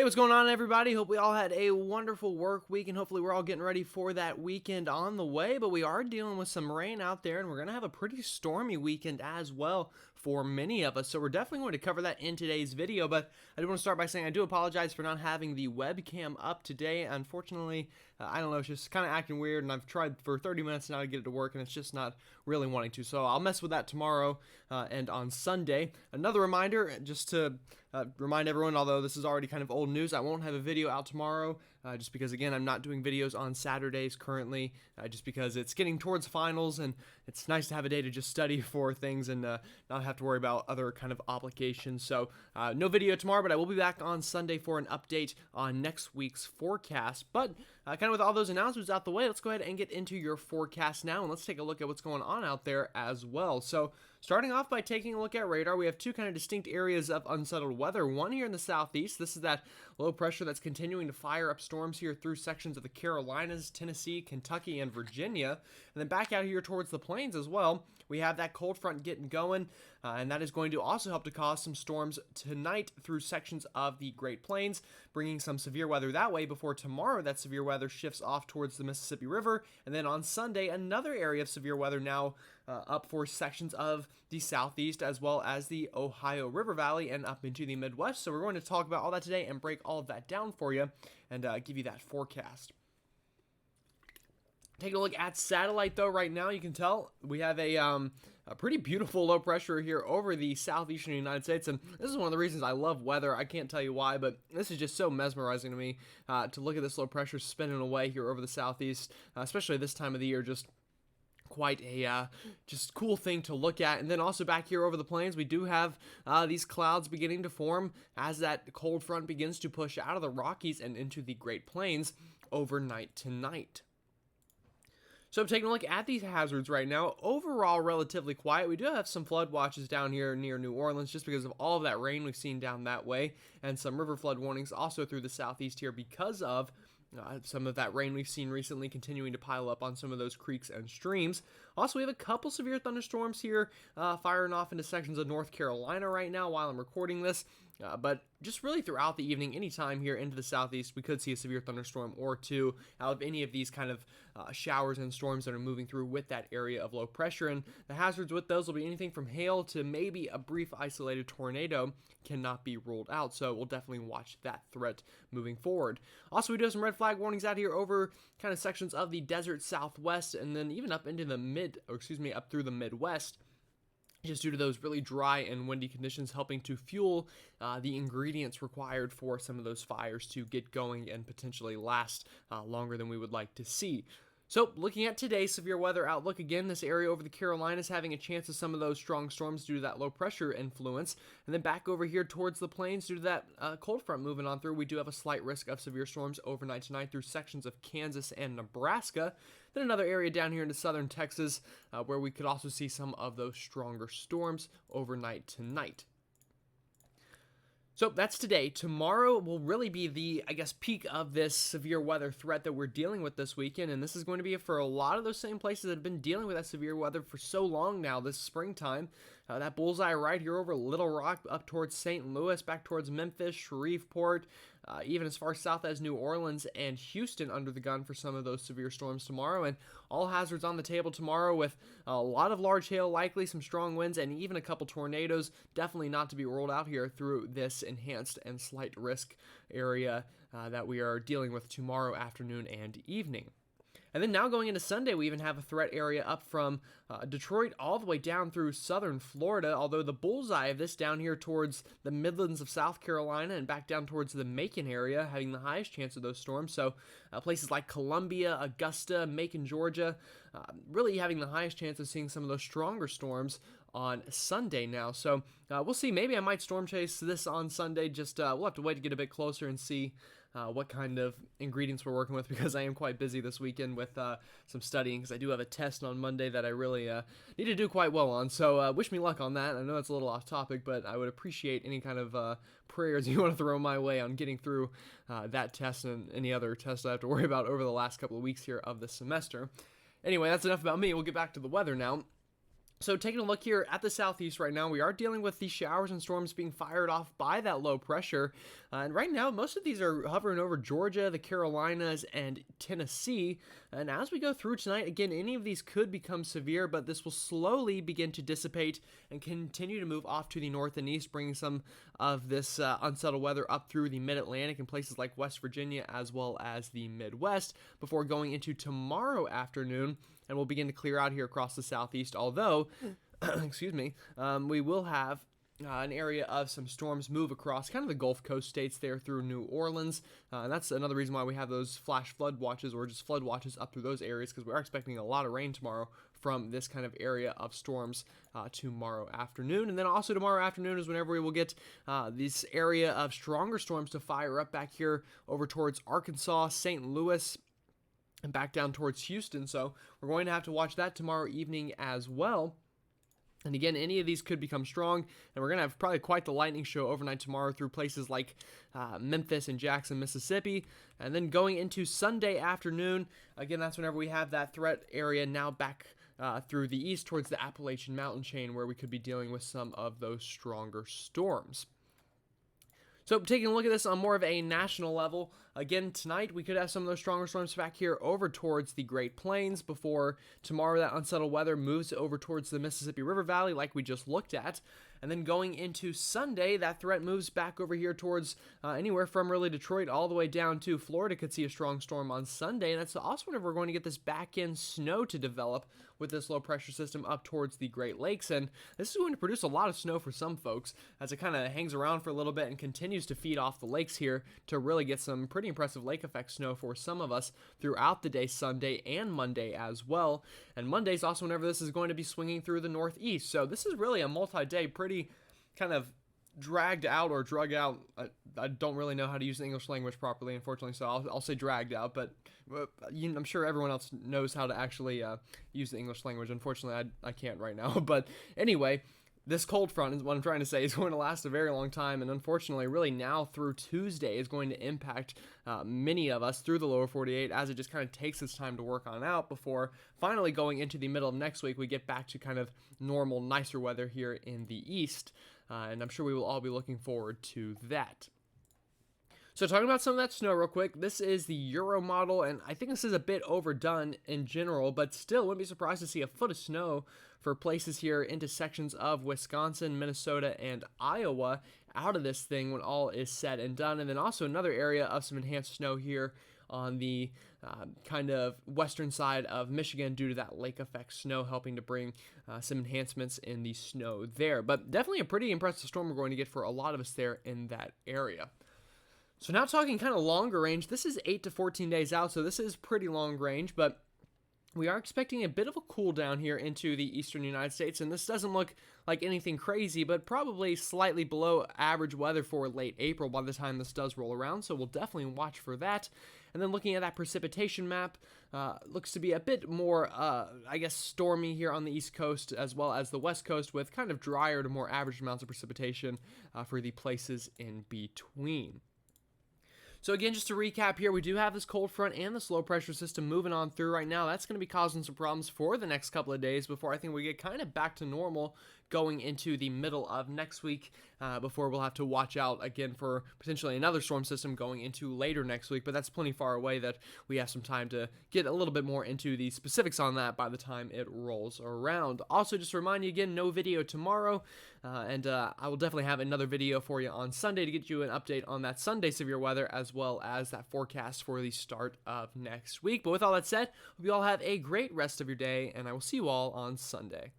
Hey, what's going on, everybody? Hope we all had a wonderful work week, and hopefully we're all getting ready for that weekend on the way. But we are dealing with some rain out there, and we're going to have a pretty stormy weekend as well for many of us. So we're definitely going to cover that in today's video. But I do want to start by saying I do apologize for not having the webcam up today. Unfortunately, I don't know, it's just kind of acting weird, and I've tried for 30 minutes now to get it to work, and it's just not really wanting to. So I'll mess with that tomorrow and on Sunday. Another reminder, just to remind everyone, although this is already kind of old news, I won't have a video out tomorrow, just because, again, I'm not doing videos on Saturdays currently, just because it's getting towards finals, and it's nice to have a day to just study for things and not have to worry about other kind of obligations. So no video tomorrow, but I will be back on Sunday for an update on next week's forecast. But kind of with all those announcements out the way, let's go ahead and get into your forecast now, and let's take a look at what's going on out there as well. So starting off by taking a look at radar, we have two kind of distinct areas of unsettled weather. One here in the southeast, this is that low pressure that's continuing to fire up storms here through sections of the Carolinas, Tennessee, Kentucky, and Virginia. And then back out here towards the plains as well, we have that cold front getting going, and that is going to also help to cause some storms tonight through sections of the Great Plains, bringing some severe weather that way before tomorrow that severe weather shifts off towards the Mississippi River. And then on Sunday, another area of severe weather now up for sections of the southeast as well as the Ohio River Valley and up into the Midwest. So we're going to talk about all that today and break all of that down for you and give you that forecast. Taking a look at satellite, though, right now, you can tell we have a pretty beautiful low pressure here over the southeastern United States, and this is one of the reasons I love weather. I can't tell you why, but this is just so mesmerizing to me to look at this low pressure spinning away here over the southeast, especially this time of the year. Just quite a just cool thing to look at. And then also back here over the plains, we do have these clouds beginning to form as that cold front begins to push out of the Rockies and into the Great Plains overnight tonight. So I'm taking a look at these hazards right now. Overall, relatively quiet. We do have some flood watches down here near New Orleans just because of all of that rain we've seen down that way, and some river flood warnings also through the southeast here because of some of that rain we've seen recently continuing to pile up on some of those creeks and streams. Also, we have a couple severe thunderstorms here firing off into sections of North Carolina right now while I'm recording this. But just really throughout the evening, anytime here into the southeast, we could see a severe thunderstorm or two out of any of these kind of showers and storms that are moving through with that area of low pressure. And the hazards with those will be anything from hail to maybe a brief isolated tornado cannot be ruled out. So we'll definitely watch that threat moving forward. Also, we do have some red flag warnings out here over kind of sections of the desert southwest and then even up into the up through the Midwest, just due to those really dry and windy conditions helping to fuel the ingredients required for some of those fires to get going and potentially last longer than we would like to see. So looking at today's severe weather outlook, again, this area over the Carolinas having a chance of some of those strong storms due to that low pressure influence. And then back over here towards the plains due to that cold front moving on through, we do have a slight risk of severe storms overnight tonight through sections of Kansas and Nebraska. Then another area down here into southern Texas where we could also see some of those stronger storms overnight tonight. So that's today. Tomorrow will really be the, peak of this severe weather threat that we're dealing with this weekend. And this is going to be for a lot of those same places that have been dealing with that severe weather for so long now this springtime. That bullseye right here over Little Rock up towards St. Louis, back towards Memphis, Shreveport, even as far south as New Orleans and Houston under the gun for some of those severe storms tomorrow. And all hazards on the table tomorrow with a lot of large hail likely, some strong winds, and even a couple tornadoes. Definitely not to be ruled out here through this enhanced and slight risk area that we are dealing with tomorrow afternoon and evening. And then now going into Sunday, we even have a threat area up from Detroit all the way down through southern Florida, although the bullseye of this down here towards the Midlands of South Carolina and back down towards the Macon area having the highest chance of those storms. So places like Columbia, Augusta, Macon, Georgia, really having the highest chance of seeing some of those stronger storms on Sunday now. So we'll see. Maybe I might storm chase this on Sunday. Just we'll have to wait to get a bit closer and see what kind of ingredients we're working with, because I am quite busy this weekend with some studying, because I do have a test on Monday that I really need to do quite well on. So wish me luck on that. I know it's a little off topic, but I would appreciate any kind of prayers you want to throw my way on getting through that test and any other tests I have to worry about over the last couple of weeks here of the semester. Anyway, that's enough about me. We'll get back to the weather now. So taking a look here at the southeast right now, we are dealing with these showers and storms being fired off by that low pressure. And right now, most of these are hovering over Georgia, the Carolinas, and Tennessee. And as we go through tonight, again, any of these could become severe, but this will slowly begin to dissipate and continue to move off to the north and east, bringing some of this unsettled weather up through the mid-Atlantic and places like West Virginia as well as the Midwest before going into tomorrow afternoon, and we'll begin to clear out here across the southeast, although, excuse me, we will have an area of some storms move across kind of the Gulf Coast states there through New Orleans. And that's another reason why we have those flash flood watches or just flood watches up through those areas, because we are expecting a lot of rain tomorrow from this kind of area of storms tomorrow afternoon. And then also tomorrow afternoon is whenever we will get this area of stronger storms to fire up back here over towards Arkansas, St. Louis, and back down towards Houston. So we're going to have to watch that tomorrow evening as well. And again, any of these could become strong, and we're going to have probably quite the lightning show overnight tomorrow through places like Memphis and Jackson, Mississippi. And then going into Sunday afternoon, again, that's whenever we have that threat area now back through the east towards the Appalachian Mountain chain, where we could be dealing with some of those stronger storms. So taking a look at this on more of a national level, again, tonight we could have some of those stronger storms back here over towards the Great Plains before tomorrow that unsettled weather moves over towards the Mississippi River Valley like we just looked at. And then going into Sunday, that threat moves back over here towards anywhere from really Detroit all the way down to Florida could see a strong storm on Sunday. And that's also whenever we're going to get this back-end snow to develop with this low pressure system up towards the Great Lakes. And this is going to produce a lot of snow for some folks as it kind of hangs around for a little bit and continues to feed off the lakes here to really get some pretty impressive lake effect snow for some of us throughout the day Sunday and Monday as well. And Monday is also whenever this is going to be swinging through the northeast. So this is really a multi-day, pretty kind of dragged out or drug out. I don't really know how to use the English language properly, unfortunately, so I'll say dragged out, but I'm sure everyone else knows how to actually use the English language. Unfortunately, I can't right now. But anyway, this cold front is what I'm trying to say is going to last a very long time, and unfortunately, really now through Tuesday is going to impact many of us through the lower 48 as it just kind of takes its time to work on out before finally going into the middle of next week we get back to kind of normal, nicer weather here in the east, and I'm sure we will all be looking forward to that. So talking about some of that snow real quick, this is the Euro model, and I think this is a bit overdone in general, but still wouldn't be surprised to see a foot of snow for places here into sections of Wisconsin, Minnesota, and Iowa out of this thing when all is said and done. And then also another area of some enhanced snow here on the kind of western side of Michigan due to that lake effect snow helping to bring some enhancements in the snow there. But definitely a pretty impressive storm we're going to get for a lot of us there in that area. So now talking kind of longer range, this is 8 to 14 days out, so this is pretty long range, but we are expecting a bit of a cool down here into the eastern United States, and this doesn't look like anything crazy, but probably slightly below average weather for late April by the time this does roll around, so we'll definitely watch for that. And then looking at that precipitation map, looks to be a bit more, I guess, stormy here on the East Coast as well as the West Coast with kind of drier to more average amounts of precipitation for the places in between. So again, just to recap here, we do have this cold front and this low pressure system moving on through right now. That's going to be causing some problems for the next couple of days before I think we get kind of back to normal going into the middle of next week before we'll have to watch out again for potentially another storm system going into later next week. But that's plenty far away that we have some time to get a little bit more into the specifics on that by the time it rolls around. Also, just to remind you again, no video tomorrow. And I will definitely have another video for you on Sunday to get you an update on that Sunday severe weather as well as that forecast for the start of next week. But with all that said, hope you all have a great rest of your day, and I will see you all on Sunday.